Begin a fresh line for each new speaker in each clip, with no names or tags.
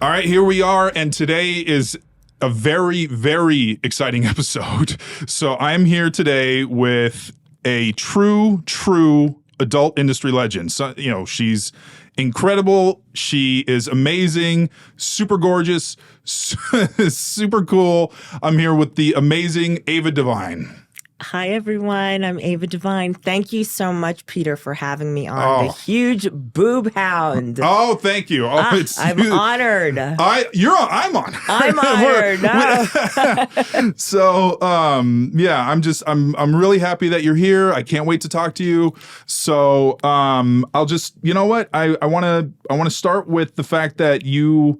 All right, here we are, and today is a very, very exciting episode. So I'm here today with a true adult industry legend. So, she's incredible. She is amazing, super gorgeous, super cool. I'm here with the amazing Ava Devine.
Hi, everyone. I'm Ava Devine. Thank you so much, Peter, for having me on the Huge Boob Hound.
Oh, thank you.
I'm honored.
I'm on.
I'm honored.
So, I'm really happy that you're here. I can't wait to talk to you. So, I'll just, I want to start with the fact that you've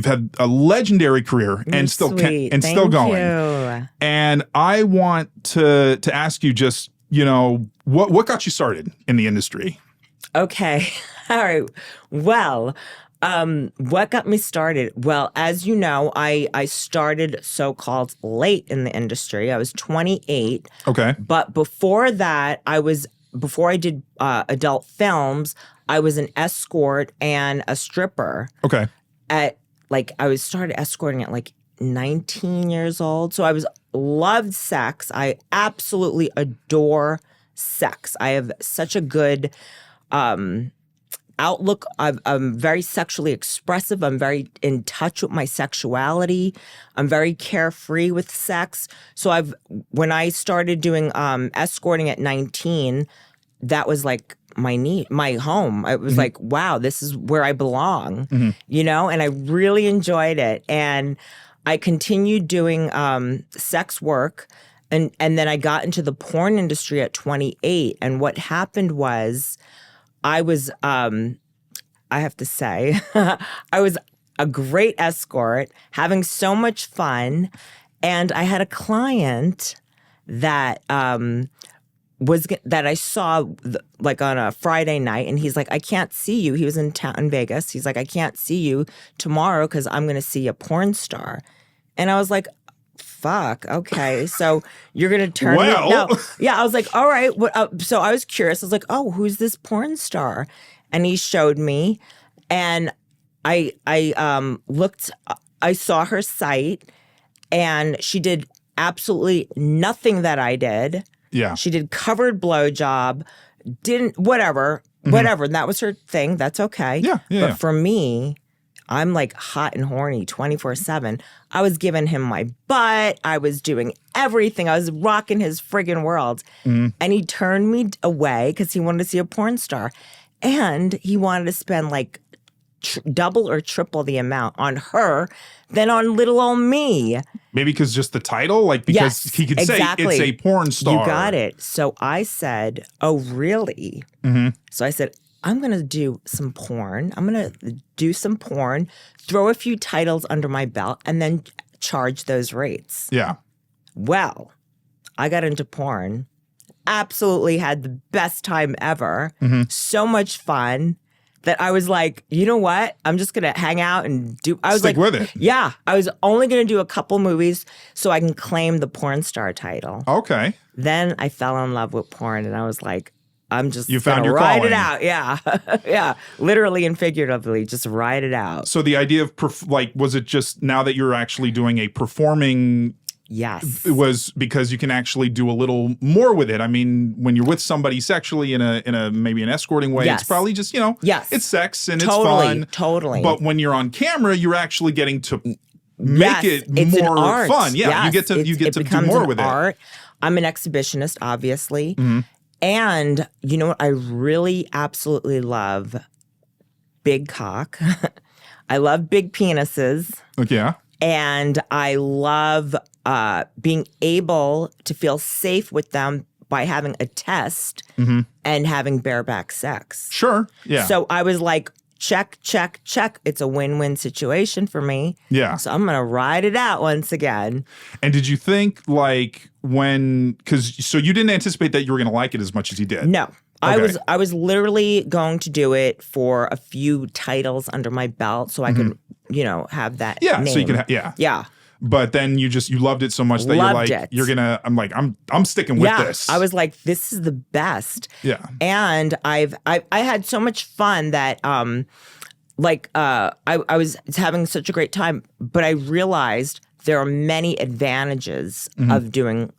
had a legendary career and still going.
You.
And I want to ask you just, what got you started in the industry?
Okay. All right. Well, what got me started? Well, as you know, I started so-called late in the industry. I was 28.
Okay.
But before that, before I did adult films, I was an escort and a stripper.
Okay.
I started escorting at 19 years old. So I loved sex. I absolutely adore sex. I have such a good outlook. I'm very sexually expressive. I'm very in touch with my sexuality. I'm very carefree with sex. So when I started doing escorting at 19, that was my home. It was wow, this is where I belong, and I really enjoyed it. And I continued doing sex work, and then I got into the porn industry at 28. And what happened was I was, I have to say, I was a great escort, having so much fun. And I had a client that that I saw on a Friday night, and he's like, I can't see you. He was in town in Vegas. He's like, I can't see you tomorrow because I'm going to see a porn star. And I was like, fuck, okay. So you're going to turn me? No. Yeah, I was like, all right. So I was curious. I was like, oh, who's this porn star? And he showed me, and I looked, I saw her site, and she did absolutely nothing that I did.
Yeah.
She did covered blowjob, whatever. And that was her thing. That's okay.
Yeah.
But for me, I'm hot and horny 24/7. I was giving him my butt. I was doing everything. I was rocking his friggin' world. And he turned me away because he wanted to see a porn star. And he wanted to spend double or triple the amount on her than on little old me.
Maybe because just the title? Because
yes,
he could
exactly.
say it's a porn star.
You got it. So I said, oh, really? So I said, I'm going to do some porn. I'm going to do some porn, throw a few titles under my belt, and then charge those rates.
Yeah.
Well, I got into porn. Absolutely had the best time ever. So much fun. That I was like, you know what? I'm just going to hang out and do... I was
Stick with it.
Yeah. I was only going to do a couple movies so I can claim the porn star title.
Okay.
Then I fell in love with porn, and I was like, I'm just
you found
gonna
your
ride
calling.
It out. Yeah. Yeah. Literally and figuratively, just ride it out.
So the idea of, was it just now that you're actually doing a performing...
Yes.
It was because you can actually do a little more with it. I mean, when you're with somebody sexually in a maybe an escorting way,
yes.
It's probably just,
yes.
It's sex and
totally,
it's fun.
Totally.
But when you're on camera, you're actually getting to make it more fun. Yeah.
Yes.
You get to do more with
art. I'm an exhibitionist, obviously. And you know what? I really absolutely love big cock. I love big penises.
Yeah.
And I love being able to feel safe with them by having a test and having bareback sex.
Sure. Yeah.
So I was like, check, check, check. It's a win-win situation for me.
Yeah.
So I'm going to ride it out once again.
And did you think so you didn't anticipate that you were going to like it as much as you did?
No.
Okay.
I was literally going to do it for a few titles under my belt so I could, have that name.
So you could
Yeah.
But then you loved it so much that I'm sticking with this.
I was like, this is the best.
Yeah.
And I had so much fun that I was having such a great time, but I realized there are many advantages of doing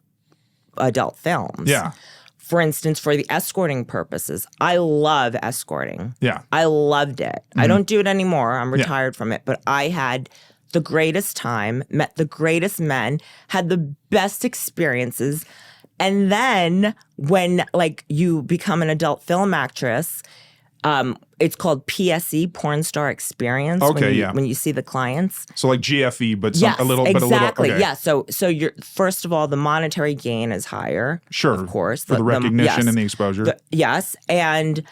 adult films.
Yeah.
For instance, for the escorting purposes, I love escorting.
Yeah.
I loved it. I don't do it anymore. I'm retired from it, but I had the greatest time, met the greatest men, had the best experiences. And then when you become an adult film actress, it's called PSE, Porn Star Experience.
Okay,
when you see the clients.
So like GFE, but
Yes,
a little.
exactly.
Okay.
Yeah. So you're first of all, the monetary gain is higher.
Sure.
Of course.
For the recognition and the exposure.
Yes. And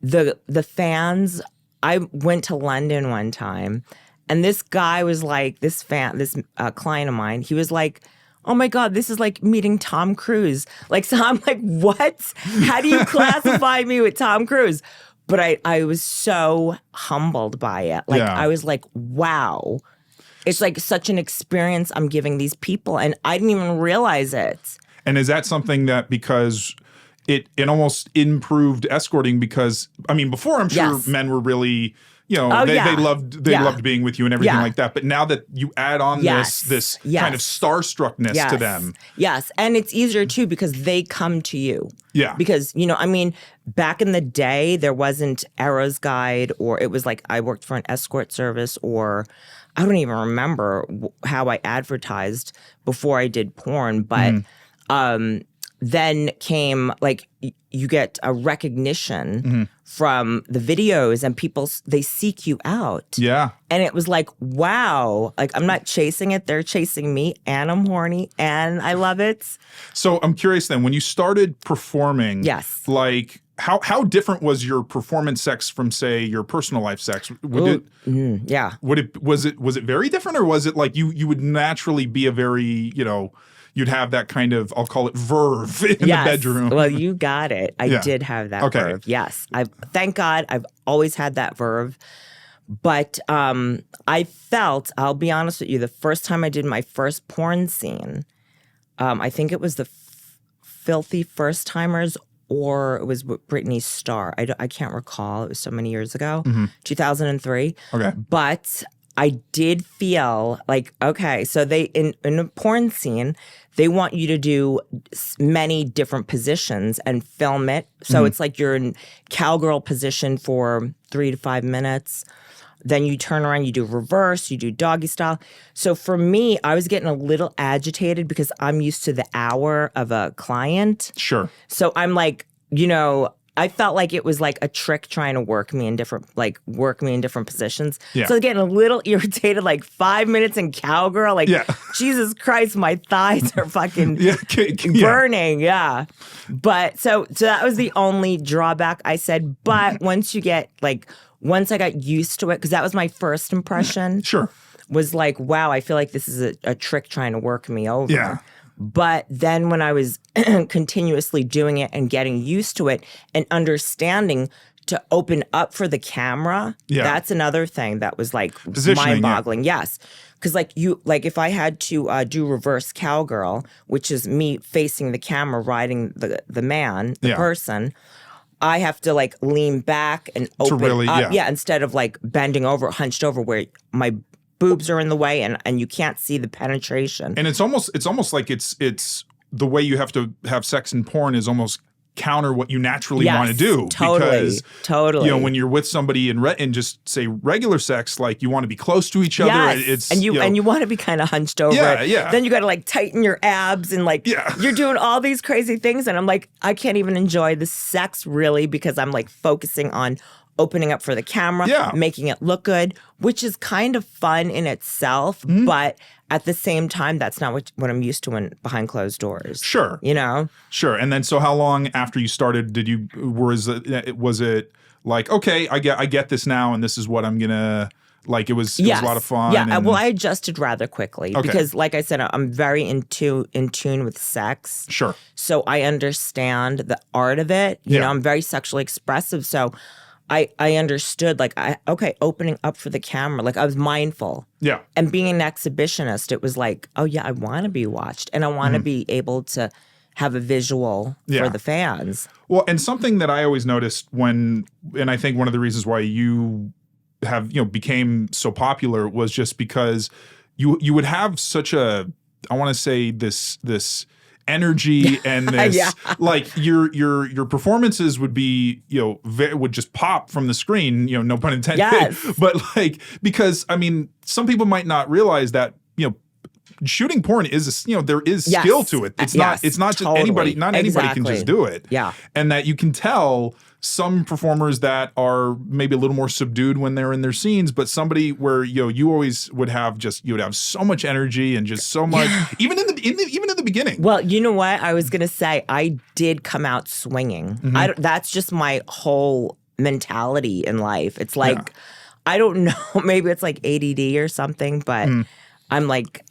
the fans, I went to London one time and this guy was like, this client of mine, he was like, oh my God, this is like meeting Tom Cruise. So I'm like, what? How do you classify me with Tom Cruise? But I was so humbled by it. I was like, wow. It's like such an experience I'm giving these people, and I didn't even realize it.
And is that something that because it almost improved escorting? Because I mean, before I'm sure men were really, they loved being with you and everything like that. But now that you add on this kind of starstruckness to them,
and it's easier too because they come to you.
Yeah,
because I mean, back in the day there wasn't Eros Guide, or it was like I worked for an escort service, or I don't even remember how I advertised before I did porn, but. Then came you get a recognition from the videos, and people, they seek you out. Yeah. And it was like, wow, I'm not chasing it, they're chasing me, and I'm horny and I love it.
So I'm curious then, when you started performing, how different was your performance sex from, say, your personal life sex? Was it very different, or was it like you would naturally be a very, you'd have that kind of, I'll call it verve in the bedroom?
Well, you got it. I did have that verve. Yes. Thank God I've always had that verve. But I felt, I'll be honest with you, the first time I did my first porn scene, I think it was the Filthy First Timers, or it was with Britney Starr. I can't recall. It was so many years ago, 2003. Okay. But I did feel like, okay, so they, in a porn scene, they want you to do many different positions and film it. So it's like you're in cowgirl position for 3 to 5 minutes. Then you turn around, you do reverse, you do doggy style. So for me, I was getting a little agitated because I'm used to the hour of a client. Sure. So I'm like, I felt like it was like a trick trying to work me in different positions. Yeah. So I was getting a little irritated, 5 minutes in cowgirl. Jesus Christ, my thighs are fucking burning. Yeah. But so that was the only drawback, I said. But once I got used to it, because that was my first impression. Sure. Was like, wow, I feel like this is a trick trying to work me over. Yeah. But then when I was continuously doing it and getting used to it and understanding to open up for the camera, that's another thing that was mind-boggling. Yeah. Yes. Because if I had to do reverse cowgirl, which is me facing the camera, riding the man, the person, I have to lean back and open up. Yeah, instead of bending over, hunched over, where my boobs are in the way and you can't see the penetration.
And it's almost like it's the way you have to have sex in porn is almost counter what you naturally want to do. Because when you're with somebody in just say regular sex, you want to be close to each other. It's
and you want to be kind of hunched over. Yeah. Then you got to tighten your abs and you're doing all these crazy things, and I'm like, I can't even enjoy the sex really because I'm focusing on opening up for the camera, making it look good, which is kind of fun in itself, but at the same time, that's not what I'm used to when behind closed doors. Sure.
Sure. And then so how long after you started was it like, okay, I get this now and this is what I'm going to, it was a lot of fun?
Yeah. Well, I adjusted rather quickly because like I said, I'm very in tune with sex. Sure. So I understand the art of it. You know, I'm very sexually expressive. So I understood, opening up for the camera, I was mindful. Yeah. And being an exhibitionist, it was like, oh, yeah, I want to be watched. And I want to be able to have a visual for the fans.
Well, and something that I always noticed and I think one of the reasons why you became so popular was just because you would have such a, I want to say, this energy and this like your performances would be would just pop from the screen, no pun intended.
Yes.
But like, because I mean, some people might not realize that shooting porn is there is skill to it. It's not just
totally.
anybody can just do it.
Yeah.
And that you can tell some performers that are maybe a little more subdued when they're in their scenes, but somebody where you always would have you would have so much energy and just so much even in the beginning.
Well, you know what I was gonna say, I did come out swinging. That's just my whole mentality in life. It's like I don't know, maybe it's like ADD or something, but I'm like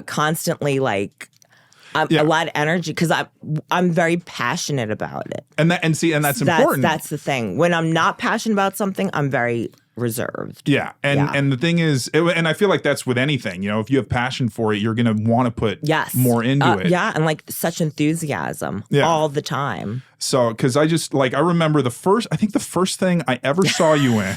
constantly like a lot of energy because I'm very passionate about it.
And that's important.
That's the thing. When I'm not passionate about something, I'm very reserved.
Yeah. And the thing is, and I feel like that's with anything, if you have passion for it, you're going to want to put more into it.
Yeah. And like such enthusiasm all the time.
So, because I remember the first thing I ever saw you in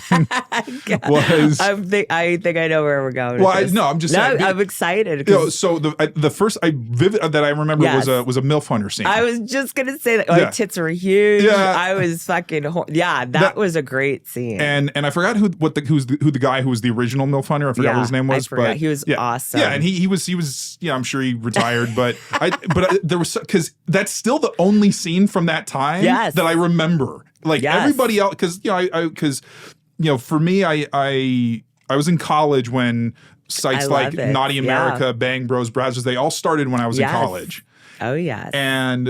was.
I think I know where we're going.
Well, I'm just saying.
I'm excited.
So the first that I remember was a MILF Hunter scene.
I was just gonna say that. My tits were huge.
Yeah.
I was fucking. That was a great scene.
And I forgot who the guy who was the original MILF Hunter. I forgot what his name was.
I forgot.
But
he was awesome.
Yeah, and he was. I'm sure he retired, but there was, because that's still the only scene from that time that I remember. Like everybody else, because for me, I was in college when sites like Naughty America, Bang Bros, Brazzers, they all started when I was in college.
Oh yes.
And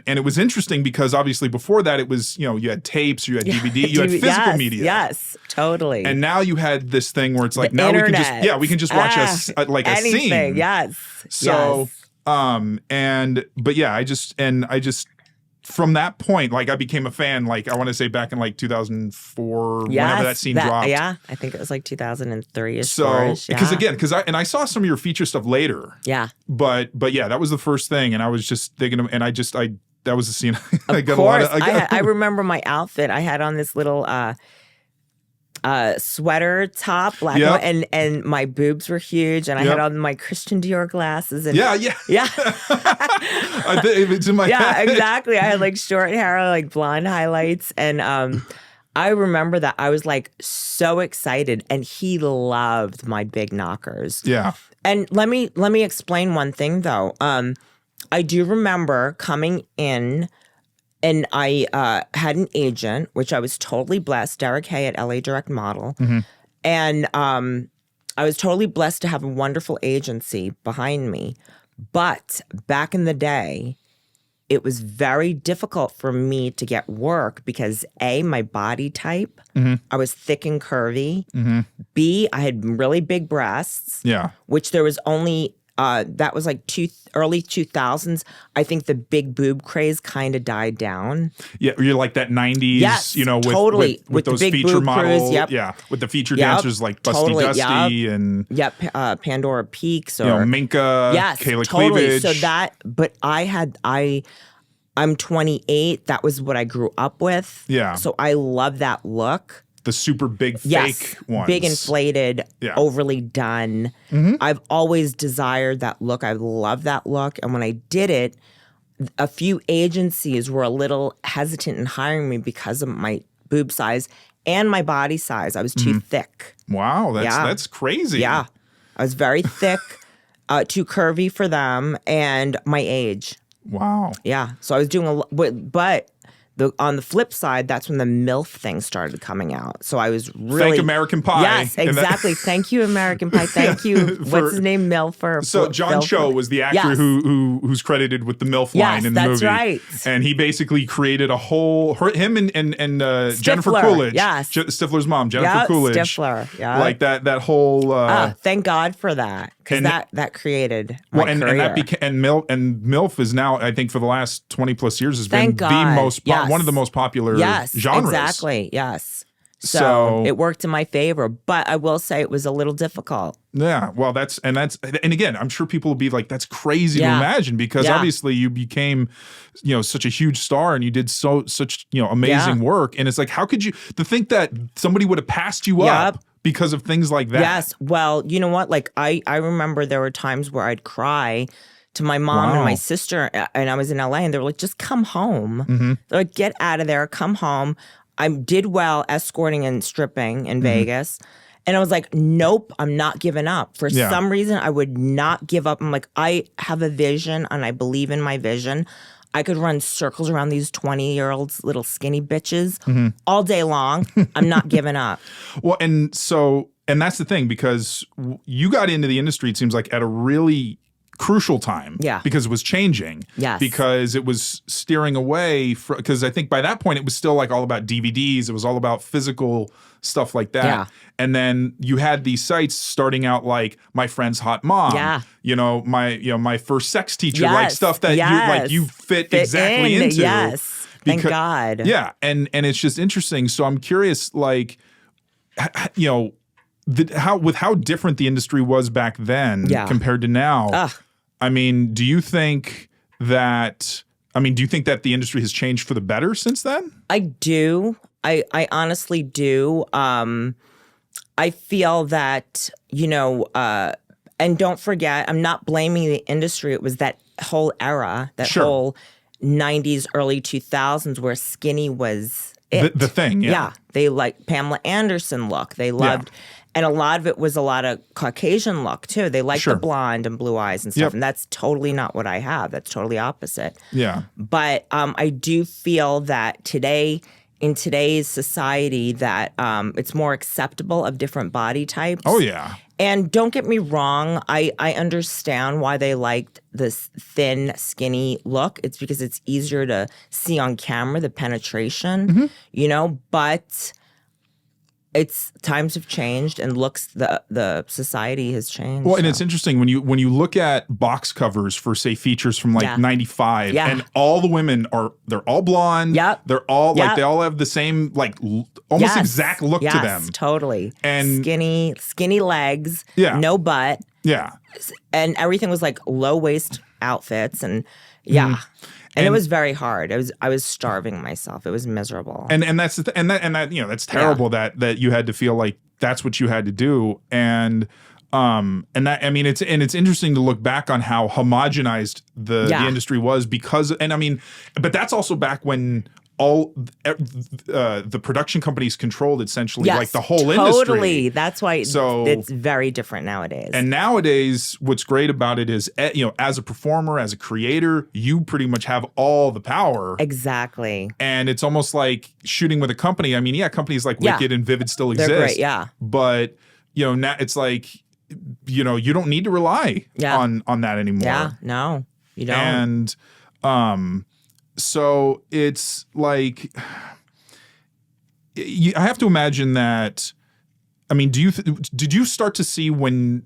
it was interesting because obviously before that it was, you had tapes, you had DVD, you had physical media.
Yes, totally.
And now you had this thing where it's like, now we can just watch a scene.
Yes.
So I just from that point, like I became a fan, like I want to say back in like 2004, whenever that scene dropped.
Yeah, I think it was like 2003-ish.
So, because I saw some of your feature stuff later.
Yeah.
But yeah, that was the first thing, and I was just thinking, that was the scene.
Of course, I remember my outfit. I had on this little sweater top, black and white, and my boobs were huge, and I had on my Christian Dior glasses. And
yeah. It's in my head.
Exactly. I had like short hair, like blonde highlights, and I remember that I was like so excited, and he loved my big knockers.
Yeah.
And let me explain one thing though. I do remember coming in. And I had an agent, which I was totally blessed, Derek Hay at LA Direct Model. Mm-hmm. And I was totally blessed to have a wonderful agency behind me. But back in the day, it was very difficult for me to get work because A, my body type, I was thick and curvy. Mm-hmm. B, I had really big breasts.
Yeah.
Which there was only... that was like early 2000s. I think the big boob craze kind of died down.
Yeah, you're like that 90s,
yes,
with,
totally.
with those
the big
feature
boob
models.
Cruise, yep.
Yeah, with the feature dancers like Busty Dusty and...
Yep, Pandora Peaks or...
Minka, Kayla
totally.
Cleavage.
So but I'm 28. That was what I grew up with.
Yeah.
So I love that look.
The super big fake ones.
Big inflated, overly done. Mm-hmm. I've always desired that look. I love that look. And when I did it, a few agencies were a little hesitant in hiring me because of my boob size and my body size. I was too thick.
Wow, that's crazy.
Yeah. I was very thick, too curvy for them, and my age.
Wow.
Yeah. So I was doing a lot, but... on the flip side, that's when the MILF thing started coming out. So I was really...
Thank American Pie.
Yes, exactly. Thank you, American Pie. Thank you. What's his name? MILF for...
So John Cho was the actor who's credited with the MILF line in the movie.
Yes, that's right.
And he basically created a whole... him and Jennifer Coolidge.
Yes.
Stifler's mom, Jennifer Coolidge.
Stifler. Yeah.
Like that whole...
thank God for that. Because that created my career.
And MILF is now, I think for the last 20 plus years, has been
one
one of the most popular genres.
Exactly. Yes. So it worked in my favor, but I will say it was a little difficult.
Yeah, well, and again, I'm sure people will be like, that's crazy to imagine, because obviously you became, such a huge star, and you did such amazing work, and it's like, how could you to think that somebody would have passed you up because of things like that?
Yes, well, you know what? Like I remember there were times where I'd cry to my mom and my sister, and I was in LA, and they were like, just come home. They're like, get out of there, come home. I did well escorting and stripping in Vegas. And I was like, nope, I'm not giving up. For some reason, I would not give up. I'm like, I have a vision and I believe in my vision. I could run circles around these 20-year-olds, little skinny bitches all day long. I'm not giving up.
Well, and that's the thing, because you got into the industry, it seems like, at a really crucial time, because it was changing, because it was steering away from, because I think by that point it was still like all about DVDs, it was all about physical stuff like that, and then you had these sites starting out like My Friend's Hot Mom, my first sex teacher, like stuff that you fit exactly into,
thank God,
and it's just interesting. So I'm curious, like, how different the industry was back then compared to now. I mean, do you think that the industry has changed for the better since then?
I do. I honestly do. I feel that, and don't forget, I'm not blaming the industry. It was that whole era, that whole 90s, early 2000s where skinny was it.
The thing,
Yeah. They liked Pamela Anderson look. They loved... And a lot of it was a lot of Caucasian look, too. They like the blonde and blue eyes and stuff. And that's totally not what I have. That's totally opposite.
Yeah.
But I do feel that today, in today's society, that it's more acceptable of different body types.
Oh, yeah.
And don't get me wrong. I understand why they liked this thin, skinny look. It's because it's easier to see on camera, the penetration, but... times have changed, and the society has changed.
Well, and it's interesting when you look at box covers for, say, features from like 95, and all the women they're all blonde. They're all like, they all have the same, like, almost exact look to them.
Totally.
And
skinny legs, no butt.
Yeah.
And everything was like low waist outfits, and And it was very hard. I was starving myself. It was miserable.
And that's that's terrible that you had to feel like that's what you had to do. And that, I mean, it's interesting to look back on how homogenized the industry was, because, and I mean, but that's also back when all the production companies controlled essentially like the whole industry.
Totally. That's why it's very different nowadays.
And nowadays, what's great about it is, as a performer, as a creator, you pretty much have all the power.
Exactly.
And it's almost like shooting with a company. I mean, companies like Wicked and Vivid still exist.
They're great,
But, now it's like, you don't need to rely on that anymore.
Yeah, no, you don't.
And, so it's like, I have to imagine that. I mean, did you start to see when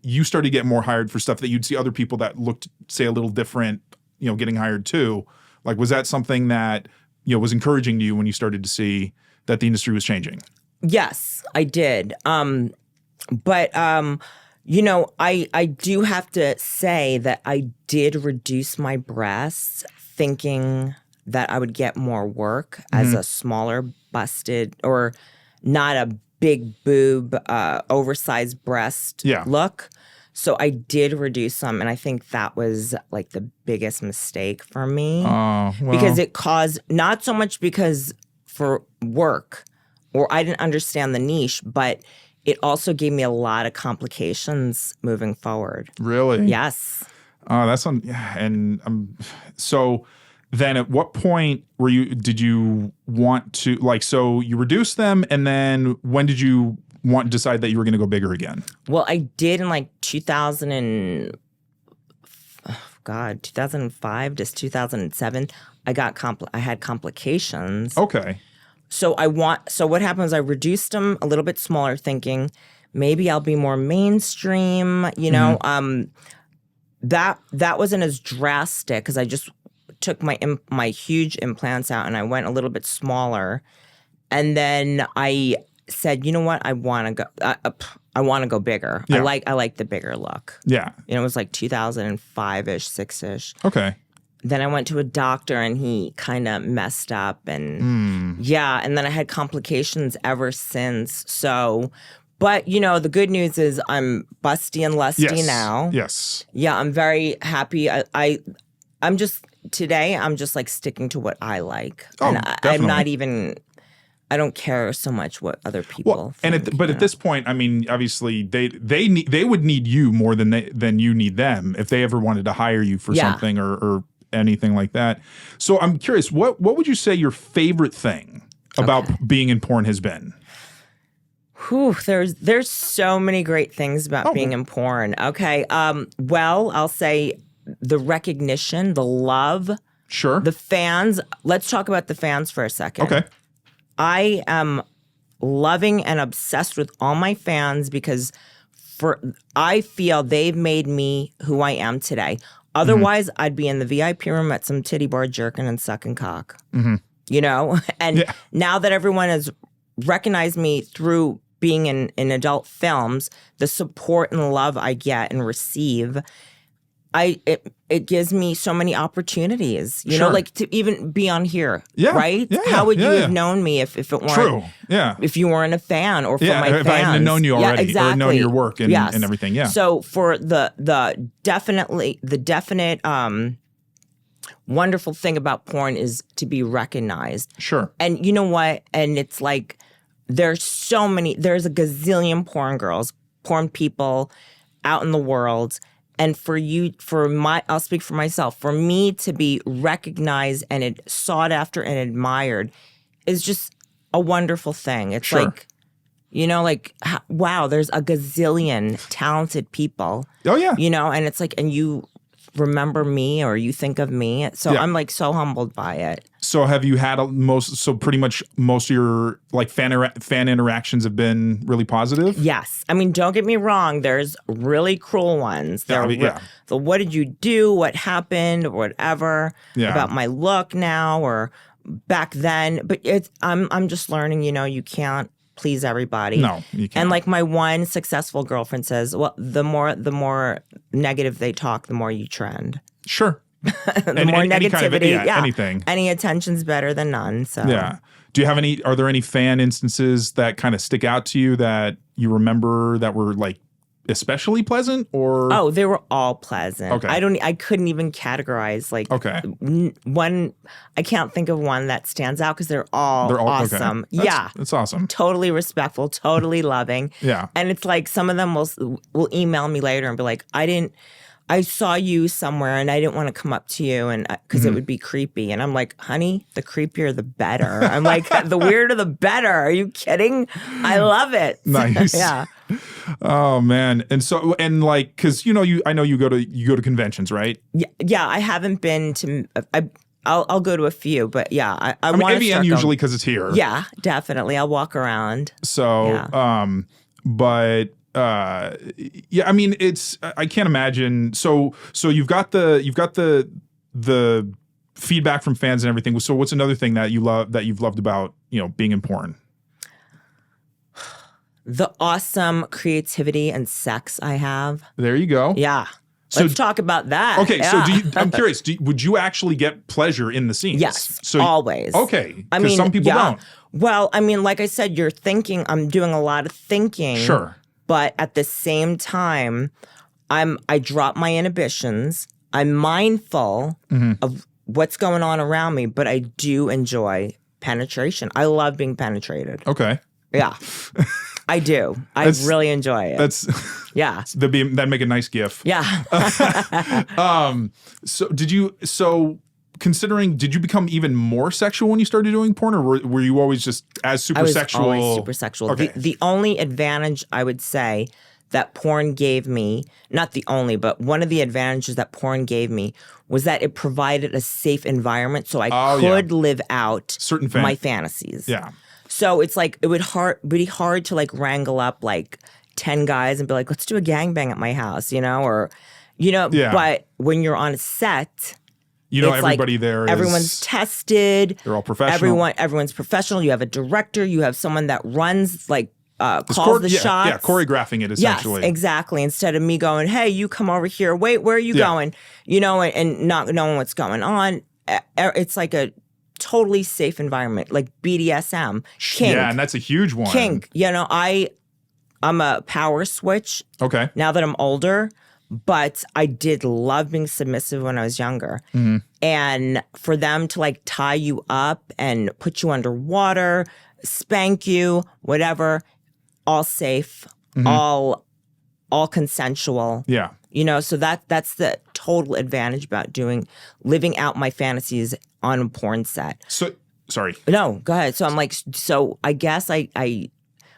you started to get more hired for stuff that you'd see other people that looked, say, a little different, getting hired too? Like, was that something that was encouraging to you when you started to see that the industry was changing?
Yes, I did. But I do have to say that I did reduce my breasts, thinking that I would get more work as a smaller, busted, or not a big boob, oversized breast look. So I did reduce some, and I think that was like the biggest mistake for me. Because it caused, not so much because for work, or I didn't understand the niche, but it also gave me a lot of complications moving forward.
Really?
Yes.
Oh, that's on. Yeah, and so then, at what point did you want to, like? So you reduced them, and then when did you decide that you were going to go bigger again?
Well, I did in like 2005 to 2007. I had complications.
Okay.
So what happened was I reduced them a little bit smaller, thinking maybe I'll be more mainstream, that wasn't as drastic, because I just took my huge implants out and I went a little bit smaller. And then I said, you know what? I want to go. I want to go bigger.
Yeah.
I like the bigger look.
Yeah.
You know, it was like 2005-ish, 6-ish.
Okay.
Then I went to a doctor and he kind of messed up and and then I had complications ever since. So, but you know, the good news is I'm busty and lusty now.
Yes.
Yeah, I'm very happy. I'm just today I'm just like sticking to what I like.
Oh,
and
definitely.
I'm not even I don't care so much what other people think,
but at this point, I mean, obviously they would need you more than you need them if they ever wanted to hire you for something or anything like that. So I'm curious, what would you say your favorite thing about being in porn has been?
Whew, there's so many great things about being in porn. Okay. Well, I'll say the recognition, the love.
Sure.
The fans. Let's talk about the fans for a second.
Okay.
I am loving and obsessed with all my fans because I feel they've made me who I am today. Otherwise, I'd be in the VIP room at some titty bar jerking and sucking cock. You know? And now that everyone has recognized me through being in adult films, the support and love I get and receive, it gives me so many opportunities, you know, like to even be on here, right? How would you have known me if it weren't if you weren't a fan or for my fans?
If I hadn't known you already,
exactly.
or known your work and everything,
So for the definite wonderful thing about porn is to be recognized.
Sure.
And you know what? And it's like there's a gazillion porn girls, porn people out in the world. And I'll speak for myself, for me to be recognized and sought after and admired is just a wonderful thing. It's like, you know, like, wow, there's a gazillion talented people.
Oh, yeah.
You know, and it's like, and you remember me or you think of me. So I'm like so humbled by it.
So have you had pretty much most of your like fan interactions have been really positive?
Yes. I mean, don't get me wrong. There's really cruel ones. The what did you do? What happened? Or whatever about my look now or back then. But I'm just learning, you know, you can't please everybody.
No, you can't.
And like my one successful girlfriend says, well, the more negative they talk, the more you trend.
Sure.
The more negativity,
anything.
Any attention's better than none. So
Do you have are there any fan instances that kind of stick out to you that you remember that were like especially pleasant or?
Oh, they were all pleasant.
Okay.
I couldn't even categorize like one. I can't think of one that stands out because they're all awesome.
Okay. That's awesome.
Totally respectful, totally loving.
Yeah.
And it's like some of them will email me later and be like, I saw you somewhere and I didn't want to come up to you and because it would be creepy. And I'm like, honey, the creepier the better. I'm like, the weirder the better. Are you kidding? I love it.
Nice.
Yeah.
Oh man. And so like because you know I know you go to conventions, right?
Yeah. I haven't been to. I'll go to a few, but I want to
AVN usually because it's here.
Yeah, definitely. I'll walk around.
So but. I mean, I can't imagine. So you've got the feedback from fans and everything. So what's another thing that you've loved about, you know, being in porn?
The awesome creativity and sex I have.
There you go.
Yeah. Let's talk about that.
Okay.
Yeah.
So I'm curious, would you actually get pleasure in the scenes?
Yes.
So
always.
Okay. Because some people don't.
Well, I mean, like I said, I'm doing a lot of thinking.
Sure.
But at the same time, I drop my inhibitions. I'm mindful of what's going on around me, but I do enjoy penetration. I love being penetrated.
Okay.
Yeah, I do. I really enjoy it. That'd make a nice GIF. Yeah.
Did you become even more sexual when you started doing porn, or were you always just as super sexual?
I was always super sexual.
Okay.
The only advantage I would say that porn gave me, not the only, but one of the advantages that porn gave me was that it provided a safe environment so I could live out my fantasies.
Yeah.
So it's like it would be hard to like wrangle up like 10 guys and be like, let's do a gangbang at my house, you know, or, you know, but when you're on a set,
You know,
It's
everybody there is...
everyone's tested.
They're all professional.
Everyone's professional. You have a director. You have someone that runs, like, calls the shots.
Yeah, choreograping it, essentially.
Yes, exactly. Instead of me going, hey, you come over here. Wait, where are you going? You know, and not knowing what's going on. It's like a totally safe environment, like BDSM. Kink.
Yeah, and that's a huge one.
Kink. You know, I'm a power switch.
Okay.
Now that I'm older, but I did love being submissive when I was younger.
Mm-hmm.
And for them to like tie you up and put you underwater, spank you, whatever, all safe, all consensual.
Yeah.
You know, so that's the total advantage about living out my fantasies on a porn set.
So, sorry.
No, go ahead. So I'm like, so I guess I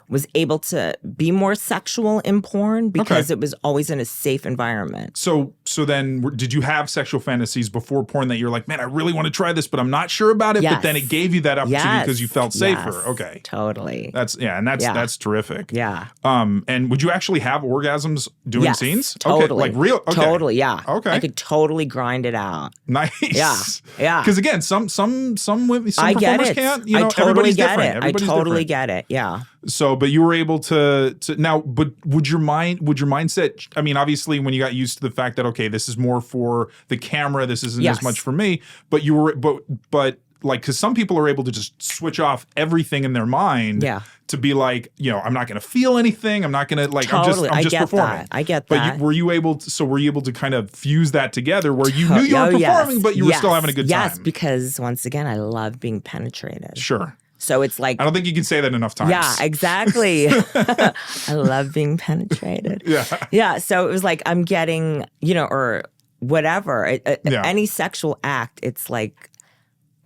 was able to be more sexual in porn because it was always in a safe environment.
So then did you have sexual fantasies before porn that you're like, man, I really want to try this, but I'm not sure about it.
Yes.
But then it gave you that opportunity because you felt safer.
Yes.
Okay.
Totally.
That's terrific.
Yeah.
And would you actually have orgasms doing scenes?
Totally.
Okay. Like real? Okay.
Totally. Yeah.
Okay.
I could totally grind it out.
Nice.
Yeah. Yeah.
Because again, some women, some
I get
performers
it.
can't. You know,
I totally
everybody's
get
different.
it.
Everybody's
I totally
different.
get it. Yeah.
So, but you were able to now, but would your mindset, I mean, obviously when you got used to the fact that, okay, this is more for the camera, this isn't as much for me, but you were, but like, cause some people are able to just switch off everything in their mind to be like, you know, I'm not going to feel anything. I'm not going to like,
totally.
I'm just performing.
That. I get that.
But were you able to kind of fuse that together where you knew you were performing, but you were still having a good time?
Yes, because once again, I love being penetrated.
Sure.
So it's like...
I don't think you can say that enough times.
Yeah, exactly. I love being penetrated.
Yeah.
Yeah, so it was like I'm getting, you know, or whatever. Any sexual act, it's like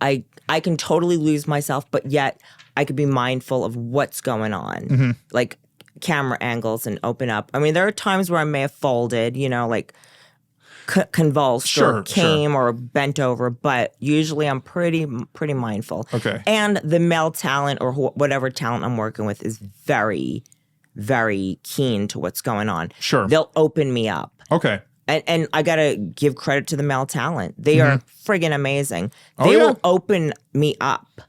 I can totally lose myself, but yet I could be mindful of what's going on. Like camera angles and open up. I mean, there are times where I may have folded, you know, like... convulsed or came or bent over, but usually I'm pretty mindful.
Okay.
And the male talent or whatever talent I'm working with is very, very keen to what's going on.
Sure.
They'll open me up.
Okay.
And I got to give credit to the male talent. They are friggin' amazing. They will open me up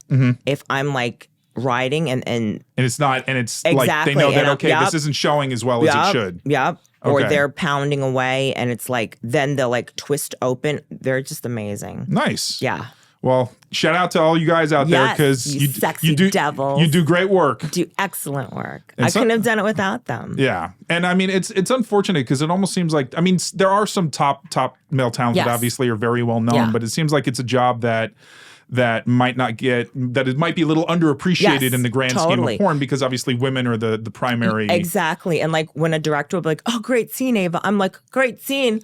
if I'm like riding and
it's not, and it's like they know that, okay, this isn't showing as well as it should.
Yep. Or
Okay.
they're pounding away and it's like, then they'll like twist open. They're just amazing.
Nice.
Yeah.
Well, shout out to all you guys out there because
you sexy devils.
You do great work.
Do excellent work. I couldn't have done it without them.
Yeah. And I mean, it's unfortunate because it almost seems like, I mean, there are some top male talent that obviously are very well known, but it seems like it's a job that might not get, that it might be a little underappreciated in the grand scheme of porn because obviously women are the primary.
Exactly. And like when a director will be like, oh, great scene, Ava. I'm like, great scene.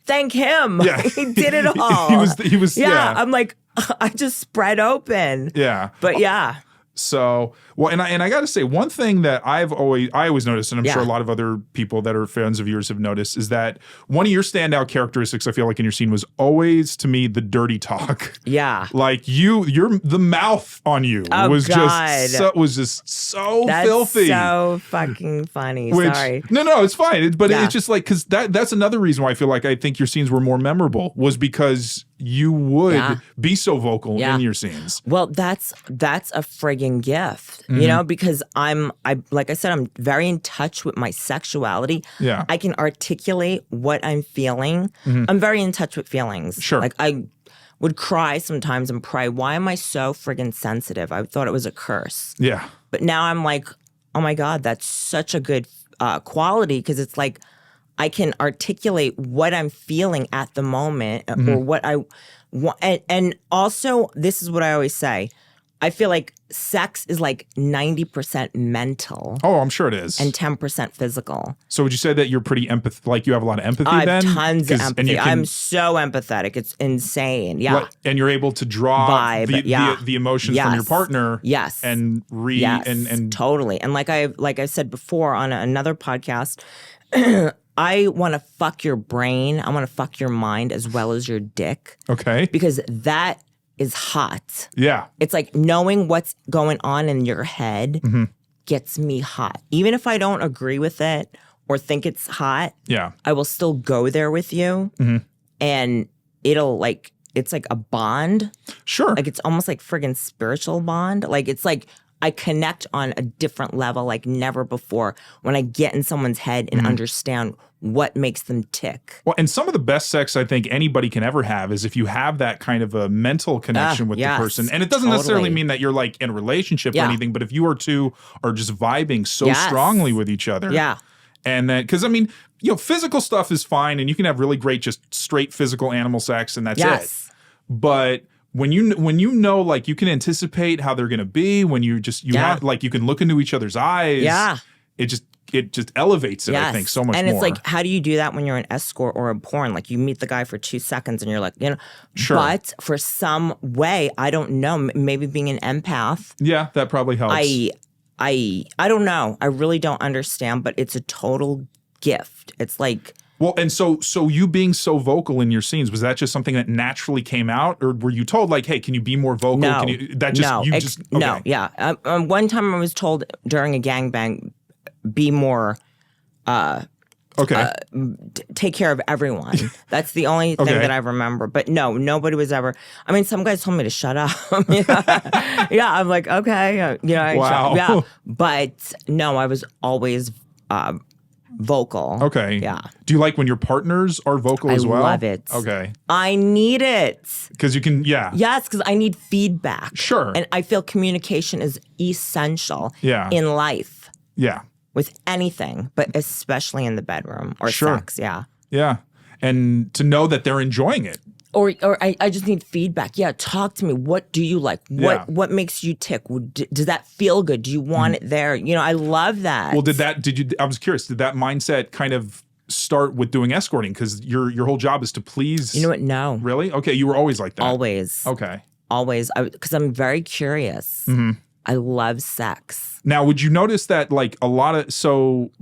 Thank him.
Yeah.
He did it all.
He was. Yeah.
I'm like, I just spread open.
Yeah.
But yeah.
So, well, and I got to say, one thing that I always noticed, and I'm sure a lot of other people that are fans of yours have noticed, is that one of your standout characteristics, I feel like in your scene, was always, to me, the dirty talk.
Yeah.
Like the mouth on you was just so
That's
filthy.
So fucking funny. Sorry.
No, it's fine. But it's just like, because that's another reason why I think your scenes were more memorable, was because you would be so vocal in your scenes.
Well, that's a friggin' gift, you know, because I like I said, I'm very in touch with my sexuality.
Yeah.
I can articulate what I'm feeling. I'm very in touch with feelings.
Sure.
Like I would cry sometimes and pray, why am I so friggin' sensitive? I thought it was a curse.
Yeah.
But now I'm like, oh my God, that's such a good quality because it's like, I can articulate what I'm feeling at the moment or what I want. And also, this is what I always say. I feel like sex is like 90% mental.
Oh, I'm sure it is.
And 10% physical.
So would you say that you're pretty like you have a lot of empathy
I have
then?
tons of empathy. I'm so empathetic. It's insane. Yeah.
And you're able to draw the emotions from your partner.
Yes.
And and
totally. And like I said before on another podcast, I want to fuck your brain. I want to fuck your mind as well as your dick.
Okay.
Because that is hot.
Yeah.
It's like knowing what's going on in your head gets me hot. Even if I don't agree with it or think it's hot,
yeah,
I will still go there with you and it'll like it's like a bond.
Sure.
Like it's almost like friggin' spiritual bond. Like it's like I connect on a different level like never before when I get in someone's head and understand what makes them tick.
Well, and some of the best sex I think anybody can ever have is if you have that kind of a mental connection with the person. And it doesn't necessarily mean that you're like in a relationship or anything, but if you two are just vibing so strongly with each other.
Yeah.
And then, because I mean, physical stuff is fine and you can have really great, just straight physical animal sex and that's it. But when you know, like you can anticipate how they're going to be, when you have, like you can look into each other's eyes.
Yeah.
It just elevates it, I think, so much more.
And it's like, how do you do that when you're an escort or a porn? Like you meet the guy for 2 seconds and you're like,
Sure.
But for some way, I don't know, maybe being an empath.
Yeah, that probably helps.
I don't know. I really don't understand, but it's a total gift. It's like...
Well, and so you being so vocal in your scenes, was that just something that naturally came out? Or were you told like, hey, can you be more vocal?
No.
Okay.
Yeah. One time I was told during a gangbang, be more... take care of everyone. That's the only thing that I remember. But no, nobody was ever... I mean, some guys told me to shut up. Yeah, I'm like, okay.
Wow.
But no, I was always... vocal.
Okay.
Yeah.
Do you like when your partners are vocal as well?
I love it.
Okay.
I need it.
Because you can,
Yes, because I need feedback.
Sure.
And I feel communication is essential in life.
Yeah.
With anything, but especially in the bedroom or sex. Yeah.
Yeah. And to know that they're enjoying it.
Or I just need feedback. Yeah, talk to me. What do you like? What makes you tick? Does that feel good? Do you want it there? I love that.
Well, I was curious, did that mindset kind of start with doing escorting? Because your whole job is to please.
You know what? No.
Really? Okay, you were always like that.
Always.
Okay.
Always. Because I'm very curious. Mm-hmm. I love sex.
Now, would you notice that like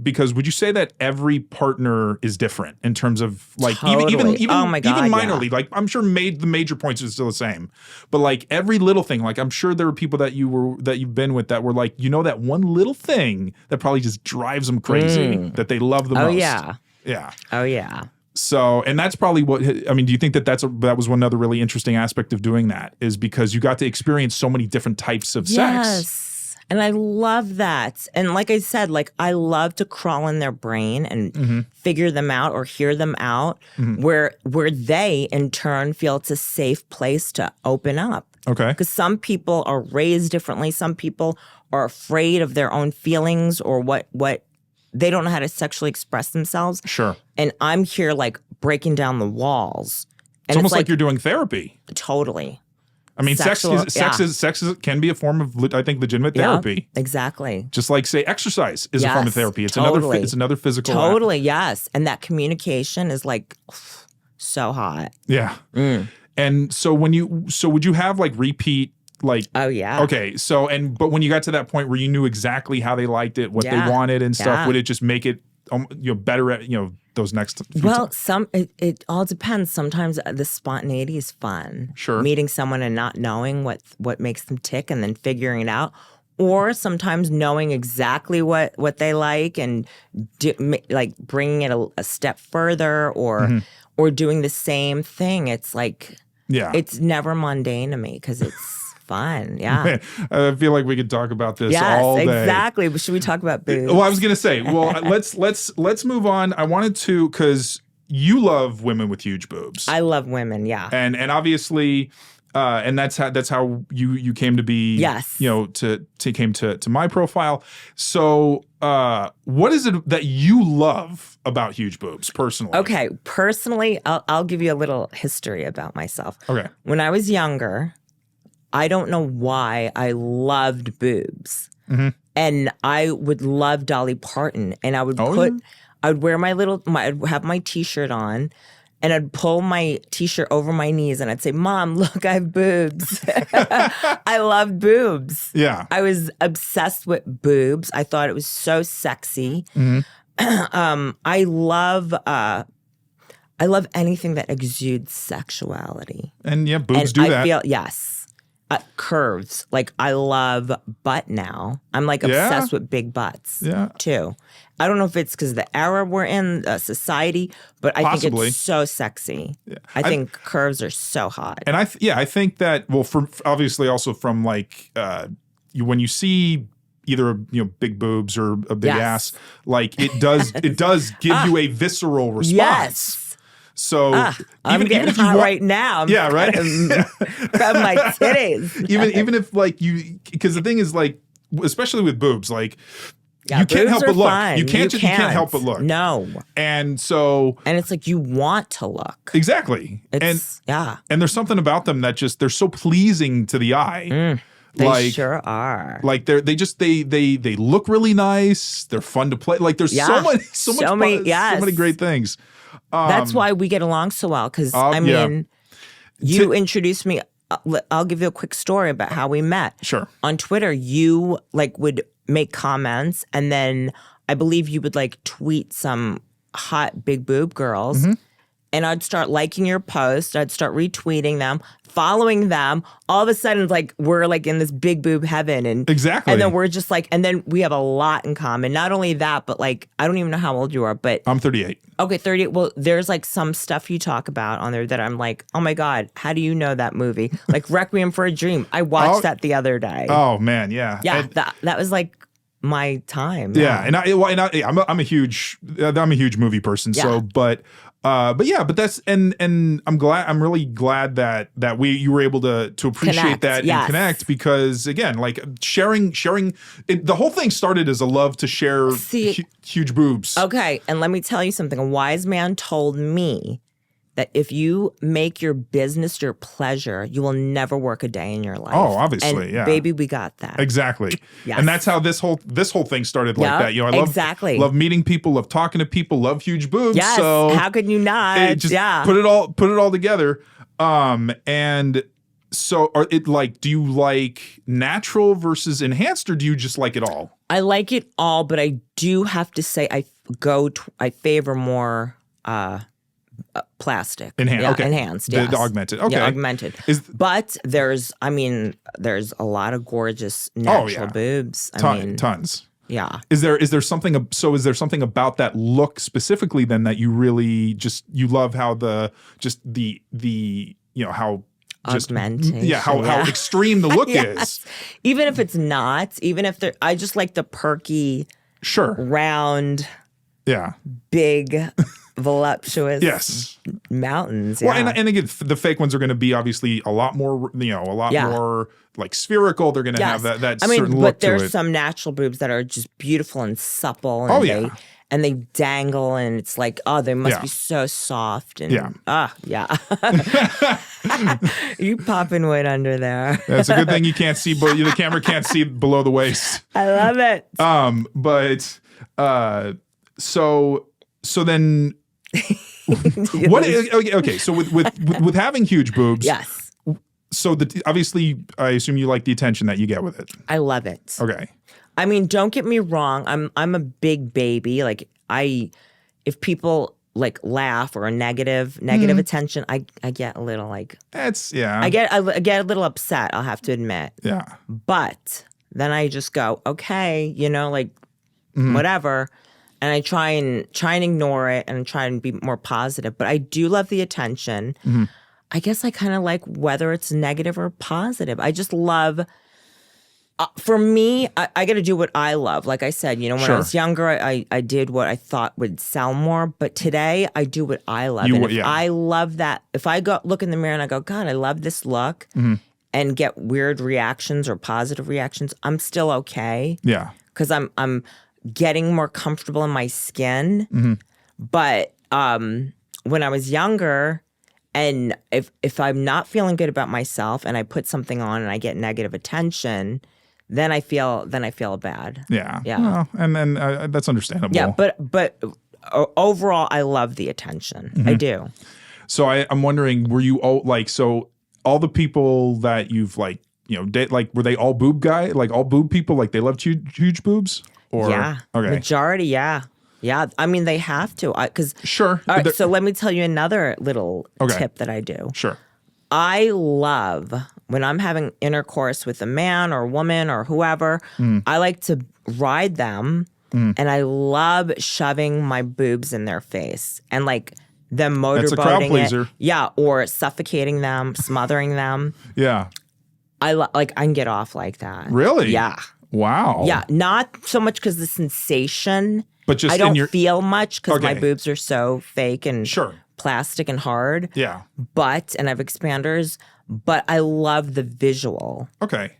because would you say that every partner is different in terms of like even
oh my God,
even minorly, like I'm sure the major points are still the same, but like every little thing, like I'm sure there are people that you've been with that were like, that one little thing that probably just drives them crazy that they love the most.
Oh yeah.
Yeah.
Oh yeah.
So, and that's probably do you think that was one other really interesting aspect of doing that is because you got to experience so many different types of sex?
Yes. And I love that. And like I said, like I love to crawl in their brain and figure them out or hear them out where they in turn feel it's a safe place to open up.
Okay.
Because some people are raised differently. Some people are afraid of their own feelings or what they don't know how to sexually express themselves.
Sure.
And I'm here like breaking down the walls. And
it's almost like you're doing therapy.
Totally.
I mean, sex can be a form of, I think, legitimate therapy.
Exactly.
Just like, say, exercise is a form of therapy. It's another physical act.
Totally, yes. And that communication is like so hot.
Yeah. And so would you have like repeat like?
Oh yeah.
Okay. But when you got to that point where you knew exactly how they liked it, what they wanted and stuff, would it just make it better at those next few times?
It all depends. Sometimes the spontaneity is fun.
Sure.
Meeting someone and not knowing what makes them tick and then figuring it out. Or sometimes knowing exactly what they like and like bringing it a step further or doing the same thing. It's like, it's never mundane to me because it's fun. Yeah.
I feel like we could talk about this all day.
Yes, exactly. But should we talk about boobs?
Well, I was going to say, let's move on. I wanted to, because you love women with huge boobs.
I love women. Yeah.
And obviously, and that's how you came to be.
Yes.
Came to my profile. So, what is it that you love about huge boobs personally?
Okay. Personally, I'll give you a little history about myself.
Okay.
When I was younger, I don't know why I loved boobs. And I would love Dolly Parton. And I would I'd wear I'd have my t-shirt on and I'd pull my t-shirt over my knees and I'd say, Mom, look, I have boobs. I love boobs.
Yeah.
I was obsessed with boobs. I thought it was so sexy. I love anything that exudes sexuality.
And boobs do that.
Yes. Curves. Like, I love butt now. I'm like obsessed with big butts too. I don't know if it's because the era we're in, society, but I think it's so sexy. Yeah. I think curves are so hot.
And I think that, well, obviously also from like when you see either big boobs or a big ass, like it does give you a visceral response.
Yes.
So
I'm getting hot right now.
Yeah, right.
From my titties.
even if like because the thing is like, especially with boobs, like you can't help but look.
Fine.
You can't help but look.
No.
And
it's like you want to look.
Exactly.
And
there's something about them that just they're so pleasing to the eye.
They sure are.
Like they look really nice. They're fun to play. Like there's so many great things.
That's why we get along so well. Because you introduced me. I'll give you a quick story about how we met.
Sure.
On Twitter, you like would make comments, and then I believe you would like tweet some hot big boob girls. And I'd start liking your post. I'd start retweeting them, following them. All of a sudden, like we're like in this big boob heaven, and
exactly.
And then we're just like, and then we have a lot in common. Not only that, but like I don't even know how old you are, but
I'm 38.
Okay, 38. Well, there's like some stuff you talk about on there that I'm like, oh my God, how do you know that movie? Like Requiem for a Dream. I watched that the other day.
Oh man, yeah,
yeah. That was like my time.
Yeah, and I'm a huge movie person. Yeah. So, but that's and I'm really glad that you were able to appreciate that and connect, because again, like sharing the whole thing started as a love to share huge boobs.
Okay, and let me tell you something. A wise man told me that if you make your business your pleasure, you will never work a day in your life.
Oh, obviously,
and
yeah.
Baby, we got that.
Exactly.
Yes.
And that's how this whole thing started like that. I love meeting people, love talking to people, love huge boobs.
Yes.
So
how could you not?
Put it all together. And so do you like natural versus enhanced, or do you just like it all?
I like it all, but I do have to say I favor more plastic. Enhanced.
The augmented. Okay.
Yeah, augmented. But there's a lot of gorgeous natural boobs.
Tons.
Yeah.
Is there something about that look specifically then that you really you love how how
augmentation.
How extreme the look is.
Even if it's not, I just like the perky, round, big, voluptuous mountains.
Well, and again, the fake ones are going to be obviously a lot more, more like spherical. They're going to have that certain look
but
to it.
there's some natural boobs that are just beautiful and supple. And they dangle, and it's like, oh, they must be so soft. And you popping weight under there.
That's a good thing you can't see, but the camera can't see below the waist.
I love it.
So then, okay. So with having huge boobs,
yes.
So obviously, I assume you like the attention that you get with it.
I love it.
Okay.
I mean, don't get me wrong. I'm a big baby. Like if people like laugh or a negative attention, I get a little like I get a little upset. I'll have to admit.
Yeah.
But then I just go, okay, whatever. And I try and ignore it and try and be more positive. But I do love the attention. Mm-hmm. I guess I kind of like whether it's negative or positive. I just love, for me, I got to do what I love. Like I said, when I was younger, I did what I thought would sell more. But today, I do what I love. I love that, if I look in the mirror and I go, God, I love this look, and get weird reactions or positive reactions, I'm still okay.
Yeah.
Because I'm getting more comfortable in my skin. Mm-hmm. But when I was younger, and if I'm not feeling good about myself and I put something on and I get negative attention, then I feel bad.
Yeah.
Yeah.
Well, and then that's understandable.
Yeah, but overall, I love the attention. Mm-hmm. I do.
So I'm wondering, were you all all the people that you've were they all boob all boob people? Like they loved huge boobs? Or,
majority, yeah. I mean, they have to, because
sure.
All right, so let me tell you another little tip that I do.
Sure.
I love when I'm having intercourse with a man or woman or whoever, I like to ride them, and I love shoving my boobs in their face and like them motorboating
That's a crowd pleaser.
it. Yeah, or suffocating them, smothering them.
Yeah.
I can get off like that.
Really?
Yeah.
Wow.
Yeah, not so much because the sensation.
But just
I don't
in your
feel much because my
Okay.
boobs are so fake and
Sure.
plastic and hard.
Yeah.
And I have expanders, but I love the visual.
Okay.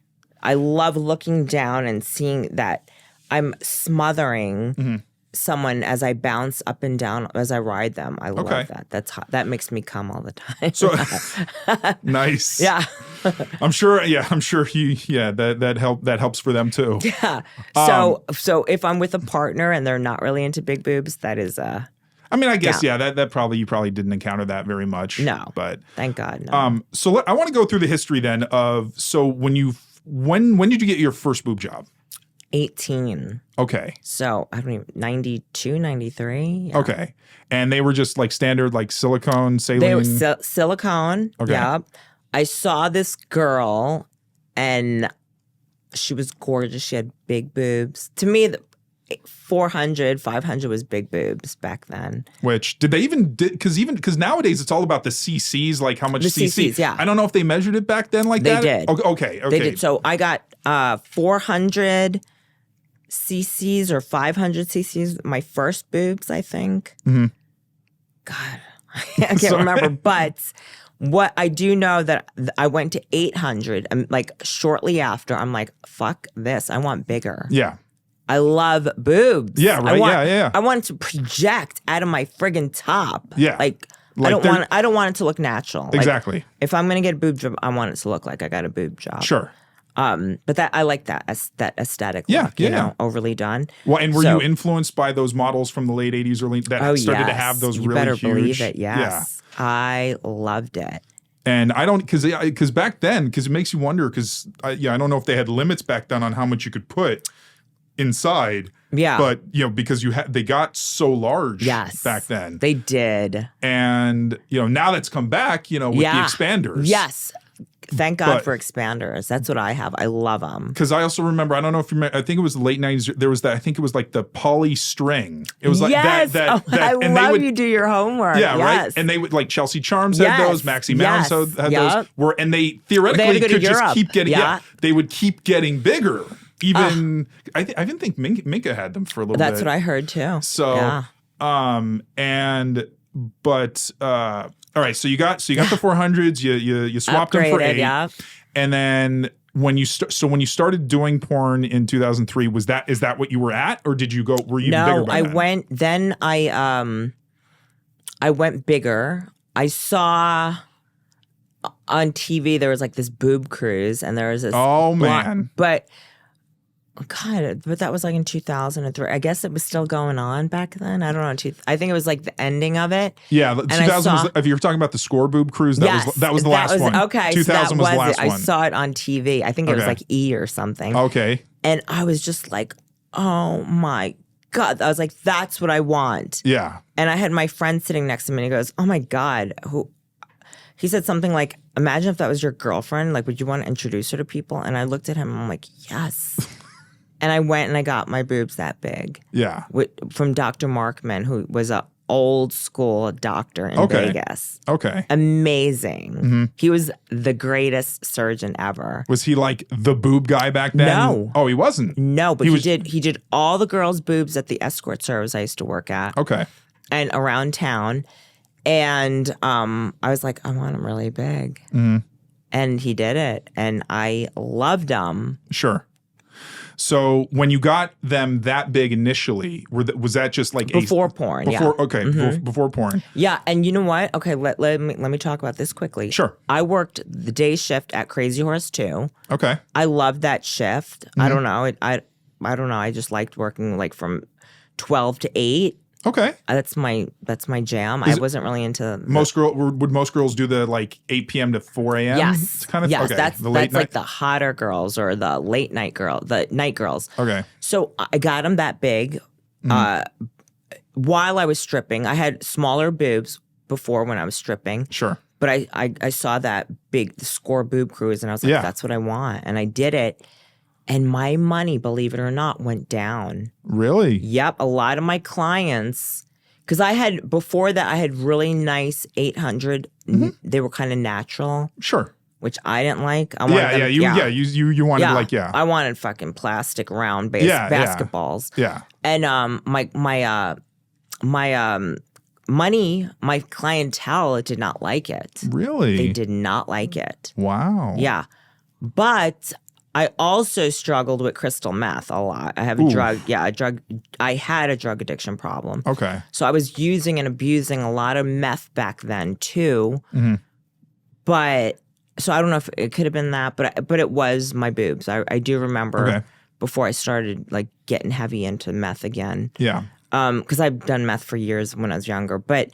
I love looking down and seeing that I'm smothering someone as I bounce up and down as I ride them. I love
Okay.
that. That's hot. That makes me come all the time.
So nice.
yeah.
I'm sure. Yeah, I'm sure he. Yeah, that helps for them too.
Yeah. So if I'm with a partner and they're not really into big boobs, that is
I mean, I guess that probably you probably didn't encounter that very much.
No.
but
thank God. No.
so I want to go through the history then of when did you get your first boob job?
18.
Okay.
So I don't even 92, 93. Yeah.
Okay. And they were just like standard like silicone, saline.
They were silicone.
Okay.
Yeah. I saw this girl and she was gorgeous. She had big boobs. To me, 400, 500 was big boobs back then.
Which did they even because nowadays it's all about the cc's, like how much
The
cc.
cc's, yeah.
I don't know if they measured it back then like
They
that.
did.
Okay.
They did. So I got 400 cc's or 500 cc's. My first boobs, I think. God, I can't remember. But what I do know that I went to 800. And like shortly after, I'm like, fuck this. I want bigger.
Yeah.
I love boobs.
Yeah, right. Yeah.
I want it to project out of my friggin' top.
Yeah.
Like
Like
I don't want it to look natural. Like,
Exactly.
if I'm gonna get a boob job, I want it to look like I got a boob job.
Sure.
But that I like that aesthetic.
Yeah,
look, you
yeah.
know, overly done.
Well, and were
So-
you influenced by those models from the late 80s, early that started to have those
you
really
better
huge?
believe it. Yes, I loved it.
And I don't because back then it makes you wonder because I don't know if they had limits back then on how much you could put inside.
Yeah,
But because they got so large
yes,
back then.
they did.
And now that's come back with the expanders.
Yes. Thank God
But-
for expanders. That's what I have. I love them.
Because I also remember, I don't know if you remember, I think it was the late 90s, there was that, I think it was like the poly string. It was like
yes.
that.
I
and
love
they would,
you do your homework.
Yeah,
yes.
right? And they would, like Chelsea Charms had
Yes.
those, Maxie Mounds had those. And they theoretically
They had to go to
could just
Europe.
keep getting,
Yeah.
they would keep getting bigger. Even, I didn't think Minka had them for a little bit.
That's what I heard too.
So,
yeah.
all right, so you got the 400s, you swapped them for
Upgraded,
8.
yeah.
And then when you started doing porn in 2003, is that what you were at, or did you go? Were you even bigger
No,
by then?
I went bigger. I saw on TV there was like this boob cruise, and there was this.
Oh man!
But that was like in 2003. I guess it was still going on back then. I don't know. I think it was like the ending of it.
Yeah, 2000 was. If you're talking about the Score Boob Cruise, that was the last one.
Okay,
2000 was the last one.
I saw it on TV. I think it was like E or something.
Okay.
And I was just like, oh my God. I was like, that's what I want.
Yeah.
And I had my friend sitting next to me, and he goes, oh my God, he said something like, imagine if that was your girlfriend. Like, would you want to introduce her to people? And I looked at him, and I'm like, yes. And I went and I got my boobs that big.
Yeah.
From Dr. Markman, who was an old school doctor in Vegas.
Okay.
Amazing.
Mm-hmm.
He was the greatest surgeon ever.
Was he like the boob guy back then?
No.
Oh, he wasn't.
No, but he did all the girls' boobs at the escort service I used to work at.
Okay.
And around town. And I was like, I want them really big.
Mm-hmm.
And he did it. And I loved them.
Sure. So when you got them that big initially, was that just like
before porn?
Before,
yeah.
okay,
Mm-hmm.
before porn.
Yeah, and you know what? Okay, let me talk about this quickly.
Sure.
I worked the day shift at Crazy Horse 2.
Okay.
I loved that shift.
Mm-hmm.
I don't know. I don't know. I just liked working like from 12 to 8.
Okay.
That's my jam. I wasn't really into
would most girls do the like 8 p.m. to 4 a.m.
Yes.
kind of?
Yes,
Okay.
that's
the late night?
like the hotter girls or the late night the night girls.
Okay.
So I got them that big. While I was stripping, I had smaller boobs before when I was stripping.
Sure.
But I saw that big score boob cruise, and I was like, that's what I want. And I did it. And my money, believe it or not, went down.
Really?
Yep. A lot of my clients, because before that, I had really nice 800. They were kind of natural.
Sure.
Which I didn't like. I wanted
You wanted
I wanted fucking plastic round basketballs.
Yeah.
And my clientele did not like it.
Really?
They did not like it.
Wow.
Yeah. But I also struggled with crystal meth a lot. I have I had a drug addiction problem.
Okay.
So I was using and abusing a lot of meth back then too. But so I don't know if it could have been that, but it was my boobs. I do remember before I started like getting heavy into meth again.
Yeah.
Because I've done meth for years when I was younger, but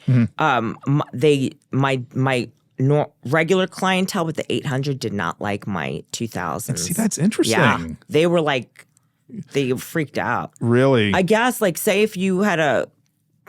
my regular clientele with the 800 did not like my 2000s.
See, that's interesting.
Yeah, they were like, they freaked out.
Really?
I guess, like, say if you had a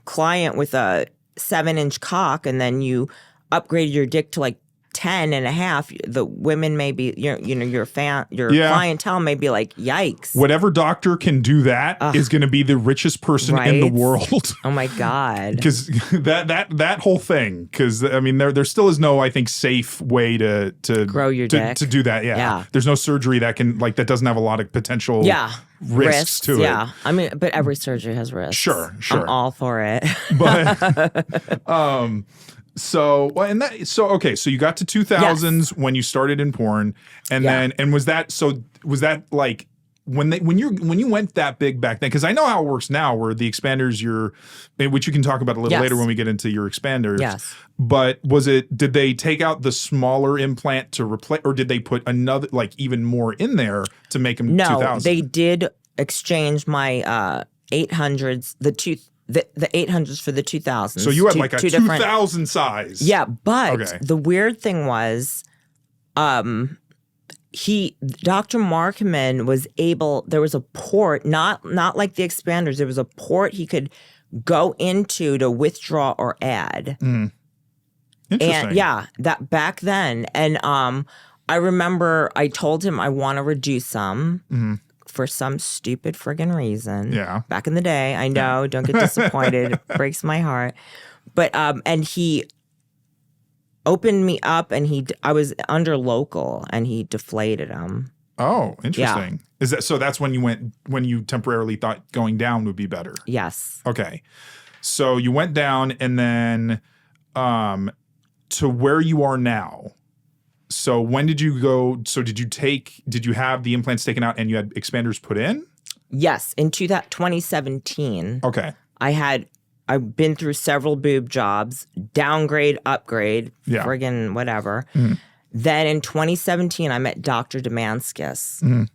client with a 7-inch cock and then you upgraded your dick to like 10 and a half, the women may be, your clientele may be like, yikes.
Whatever doctor can do that is going to be the richest person in the world.
Oh my God.
Because that whole thing, because I mean, there still is no, I think, safe way to
grow your dick.
To do that. Yeah. There's no surgery that that doesn't have a lot of potential risks to it.
Yeah. I mean, but every surgery has risks.
Sure.
I'm all for it.
But, so you got to 2000s when you started in porn, and then was that like when you went that big back then? Because I know how it works now, where the expanders which you can talk about a little later when we get into your expanders.
Yes.
But did they take out the smaller implant to replace, or did they put another, like, even more in there to make them 2000?
No, they did exchange my 800s, the 800s for the 2000s.
So you had like a 2000 size.
Yeah, but the weird thing was, Dr. Markman was able, there was a port, not like the expanders, there was a port he could go into to withdraw or add.
Interesting.
And that back then. And I remember I told him I want to reduce some. For some stupid friggin' reason.
Yeah.
Back in the day, I know, don't get disappointed. It breaks my heart. But, and he opened me up and I was under local and he deflated them.
Oh, interesting. Yeah. Is that, so that's when you temporarily thought going down would be better?
Yes.
Okay. So you went down and then, to where you are now. So when did you go? So did you have the implants taken out and you had expanders put in?
Yes, in 2017.
Okay.
I've been through several boob jobs, downgrade, upgrade, friggin' whatever. Then in 2017, I met Dr. Demanskus,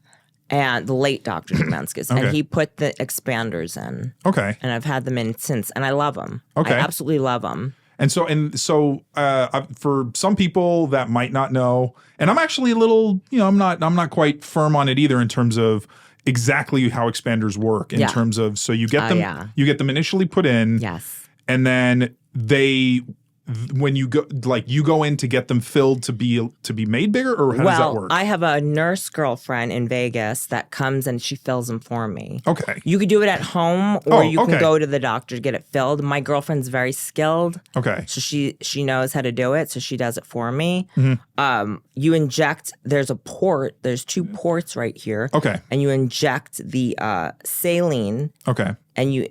and the late Dr. Demanskus, and he put the expanders in.
Okay.
And I've had them in since, and I love them.
Okay.
I absolutely love them.
And so for some people that might not know, and I'm actually a little, I'm not quite firm on it either in terms of exactly how expanders work in terms of, so you get them initially put in.
Yes.
And then when you go in to get them filled to be made bigger, or how does that work?
I have a nurse girlfriend in Vegas that comes and she fills them for me.
Okay.
You could do it at home, or you can go to the doctor to get it filled. My girlfriend's very skilled.
Okay.
So she knows how to do it, so she does it for me. You inject, there's a port, there's 2 ports right here.
Okay.
And you inject the saline.
Okay.
And you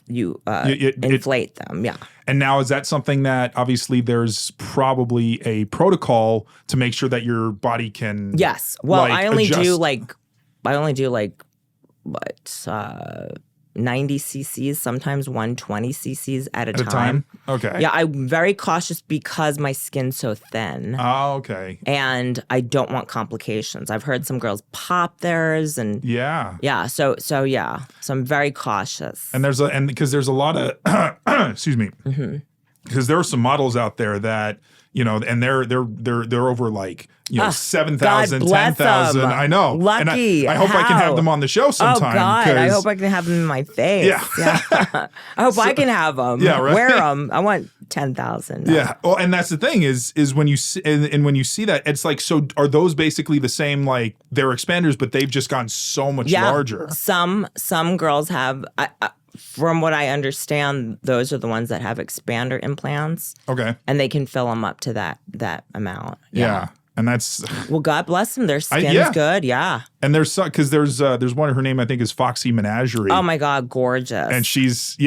inflate them. Yeah.
And now, is that something that obviously there's probably a protocol to make sure that your body can?
Yes. Well, I only
adjust.
do what 90 cc's, sometimes 120 cc's at a time.
Okay.
Yeah, I'm very cautious because my skin's so thin.
Oh, okay.
And I don't want complications. I've heard some girls pop theirs, and so I'm very cautious.
And because there's a lot of excuse me. because there are some models out there that, you know, and they're over like, you know, 7,000, 10,000. I know.
Lucky.
And I hope I can have them on the show sometime.
Oh God, I hope I can have them in my face.
Yeah.
I hope I can have them.
Yeah, right.
Wear them. I want 10,000.
Yeah. Well, and that's the thing is when you see, and when you see that, it's like, so are those basically the same, like they're expanders, but they've just gotten so much larger?
Some girls have, from what I understand, those are the ones that have expander implants.
Okay.
And they can fill them up to that amount.
Yeah. And that's,
well, God bless them. Their skin's good. Yeah.
And there's because there's one, her name I think is Foxy Menagerie.
Oh my God, gorgeous.
And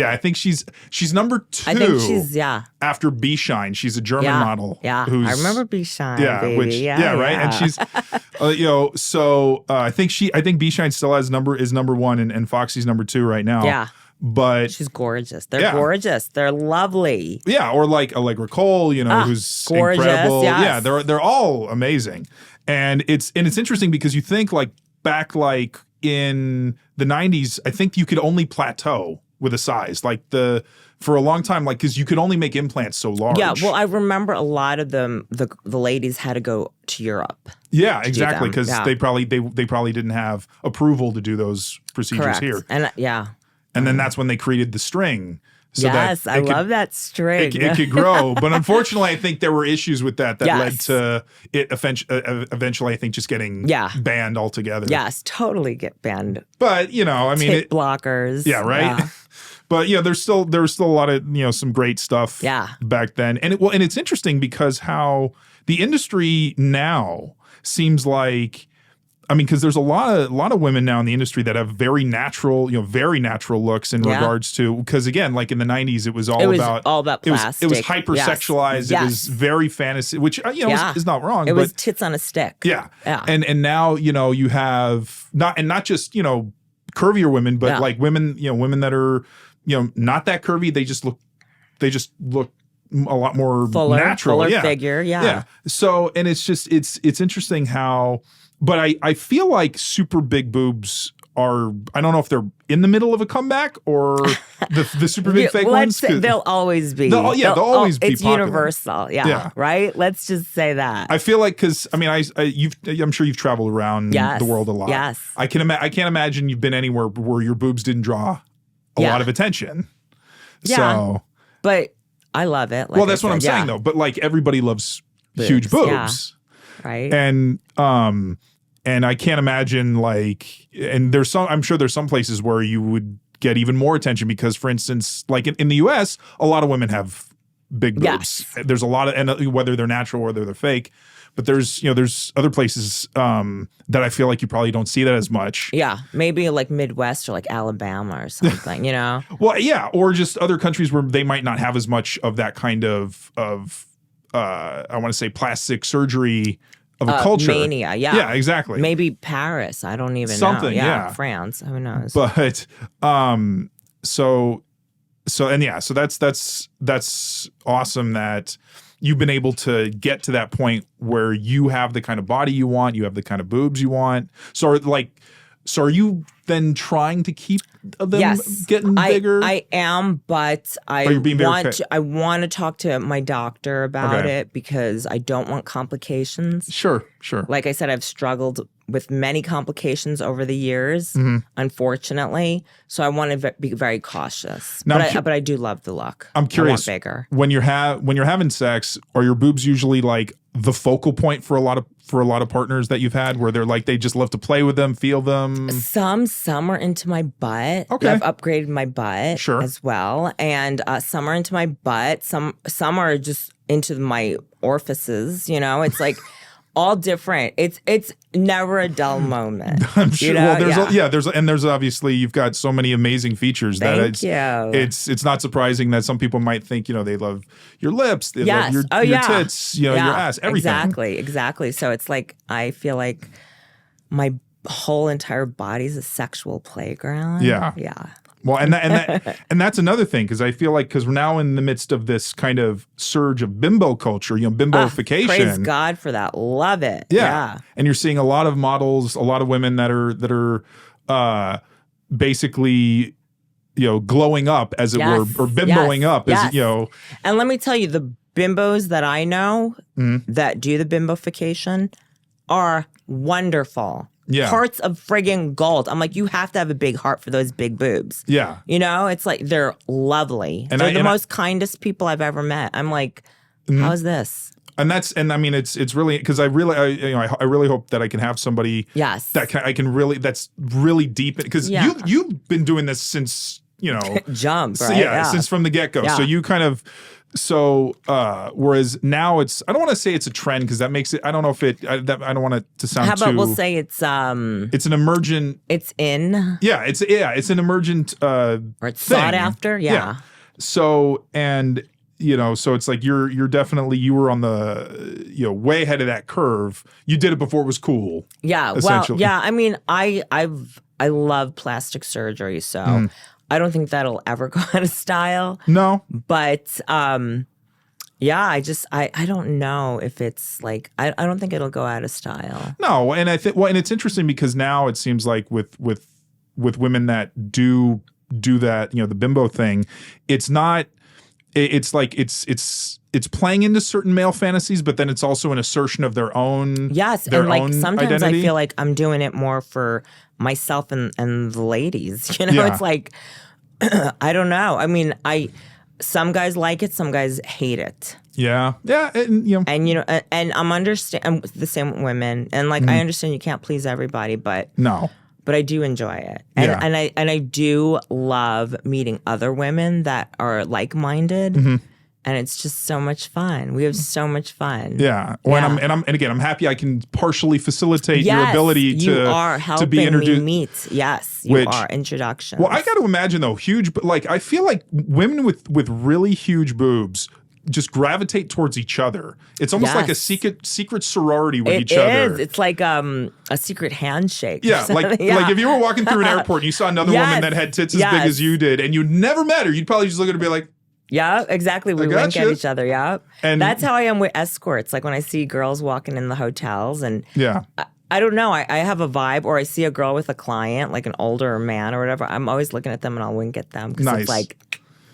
I think she's number 2.
I think she's
after B Shine. She's a German model.
Yeah, I remember B Shine.
Yeah,
baby.
Right. And she's, you know, so I think B Shine still is number 1, and Foxy's number 2 right now.
Yeah.
But
she's gorgeous. They're gorgeous. They're lovely.
Yeah, or like Allegra Cole, you know, who's
gorgeous,
incredible.
yes.
Yeah, they're all amazing. And it's interesting because you think like back like in the 90s, I think you could only plateau with a size. Like for a long time, like because you could only make implants so large.
Yeah, well, I remember a lot of them. The ladies had to go to Europe.
Yeah, exactly, because they probably didn't have approval to do those procedures here.
And
and then that's when they created the string. So
yes, I love that string.
It could grow. But unfortunately, I think there were issues with that led to it eventually, I think, just getting banned altogether.
Yes, totally get banned.
But, you know, I mean.
Tit blockers.
Yeah, right? Yeah. But, yeah, there was still a lot of, you know, some great stuff back then. And it's interesting because how the industry now seems like, I mean, because there's a lot of women now in the industry that have very natural looks in regards to, because again, like in the 90s, it was all about plastic. It was hypersexualized. Yes. It was very fantasy, which you know is not wrong.
It was tits on a stick.
Yeah. And now, you know, you have not just, you know, curvier women, but like women that are, you know, not that curvy. They just look a lot more natural.
Fuller figure. Yeah.
So, and it's just it's interesting how. But I feel like super big boobs are, I don't know if they're in the middle of a comeback or the super big fake ones.
They'll always be.
They'll always be
it's
popular.
Universal. Yeah. Right? Let's just say that.
I feel like, because, I mean, I'm sure you've traveled around the world a lot.
Yes.
I can't imagine you've been anywhere where your boobs didn't draw a lot of attention.
Yeah.
So,
but I love it.
Well, that's what I'm saying, though. But like everybody loves huge boobs.
Yeah. Right.
And I can't imagine like, and I'm sure there's some places where you would get even more attention because, for instance, like in the US, a lot of women have big boobs.
Yes.
There's a lot of, and whether they're natural or whether they're fake, but there's other places that I feel like you probably don't see that as much.
Yeah, maybe like Midwest or like Alabama or something, you know?
Well, yeah, or just other countries where they might not have as much of that kind of I want to say plastic surgery of a culture.
Mania, yeah.
Yeah, exactly.
Maybe Paris. I don't even know.
Something, yeah.
France. Who knows?
But so that's awesome that you've been able to get to that point where you have the kind of body you want, you have the kind of boobs you want. So are you then trying to keep them getting bigger?
I am, but I want to talk to my doctor about it because I don't want complications.
Sure.
Like I said, I've struggled with many complications over the years, unfortunately. So I want to be very cautious. Now, but I do love the look.
I'm curious.
I want bigger.
When you're having sex, are your boobs usually like the focal point for a lot of partners that you've had, where they're like they just love to play with them, feel them?
Some are into my butt.
Okay,
I've upgraded my butt as well, and some are into my butt. Some are just into my orifices. You know, it's like. All different. It's never a dull moment.
I'm sure. You know? Well, there's obviously you've got so many amazing features
Thank you.
It's not surprising that some people might think they love your lips, they love your tits, your ass, everything.
Exactly. So it's like I feel like my whole entire body is a sexual playground.
Yeah. Well, and that's another thing, because I feel like we're now in the midst of this kind of surge of bimbo culture, bimboification.
Praise God for that. Love it. Yeah.
And you're seeing a lot of models, a lot of women that are basically glowing up, as it
Yes.
were, or bimboing up, as
Yes. And let me tell you, the bimbos that I know that do the bimbofication are wonderful.
Yeah.
Hearts of friggin' gold. I'm like, you have to have a big heart for those big boobs.
Yeah.
It's like they're lovely. They're the most kindest people I've ever met. I'm like, how's this?
And I mean, it's really, because I really hope that I can have somebody
Yes.
that's really deep, because you've been doing this since
Jump,
so,
right?
since from the get-go.
Yeah.
So you kind of whereas now I don't want to say it's a trend, because that makes it, I don't know if it I don't want it to sound
How about
too,
we'll say it's
an emergent,
it's in,
it's an emergent
or it's
thing.
sought after. Yeah.
So, and so it's like you were on the way ahead of that curve. You did it before it was cool.
Yeah. Well,
essentially.
yeah. I mean, I love plastic surgery, so I don't think that'll ever go out of style.
No.
But I don't know if it's like, I don't think it'll go out of style.
No, and I think, and it's interesting because now it seems like with women that do that, the bimbo thing, it's not. It's like it's playing into certain male fantasies, but then it's also an assertion of their own.
Yes,
their
and like
own
sometimes
identity.
I feel like I'm doing it more for myself and the ladies.
Yeah.
It's like I don't know. I mean, some guys like it, some guys hate it.
Yeah, and
and I'm I'm the same with women, and like I understand you can't please everybody, but I do enjoy it, and I do love meeting other women that are like-minded, and it's just so much fun. We have so much fun.
Yeah. Well, and again, I'm happy I can partially facilitate your ability to
you are helping
to be introduced.
Me meet. Yes, you are introductions.
Well, I got to imagine though, I feel like women with really huge boobs just gravitate towards each other. It's almost like a secret sorority with each other.
It is. It's like a secret handshake.
Yeah, like if you were walking through an airport and you saw another woman that had tits as big as you did, and you'd never met her, you'd probably just look at her and be like,
yeah, exactly. We wink at each other. Yeah.
And
that's how I am with escorts. Like when I see girls walking in the hotels and
yeah.
I don't know. I have a vibe, or I see a girl with a client, like an older man or whatever. I'm always looking at them and I'll wink at them because it's like,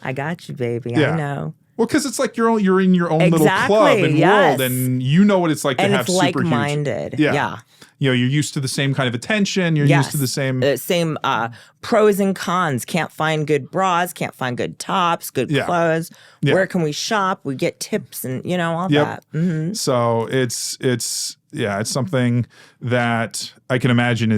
I got you, baby.
Yeah.
I know.
Well, because it's like you're in your own little club and world, and you know what it's like to have super huge.
And it's like-minded. Yeah.
You're used to the same kind of attention. You're used to the same
pros and cons. Can't find good bras. Can't find good tops. Good clothes.
Yeah.
Where can we shop? We get tips and all that. Mm-hmm.
So it's something that I can imagine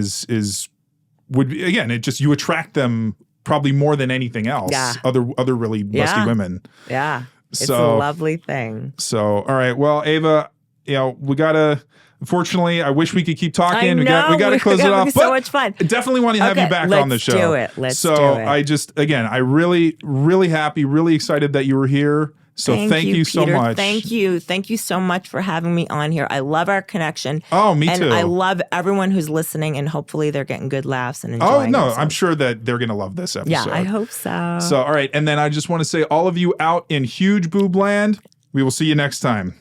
would be, again, it just, you attract them probably more than anything else.
Yeah.
Other really lusty women.
Yeah. It's a lovely thing.
So, all right. Well, Ava, we gotta. Unfortunately, I wish we could keep talking. We got to close it off.
So much fun.
I definitely want to have you back on the show.
Let's do it.
I really happy, really excited that you were here. So thank you so
Peter.
much.
Thank you so much for having me on here. I love our connection.
Oh, me too.
And I love everyone who's listening, and hopefully they're getting good laughs and enjoying themselves.
I'm sure that they're going to love this episode.
Yeah, I hope so.
So, all right. And then I just want to say, all of you out in Huge Boob Land, we will see you next time.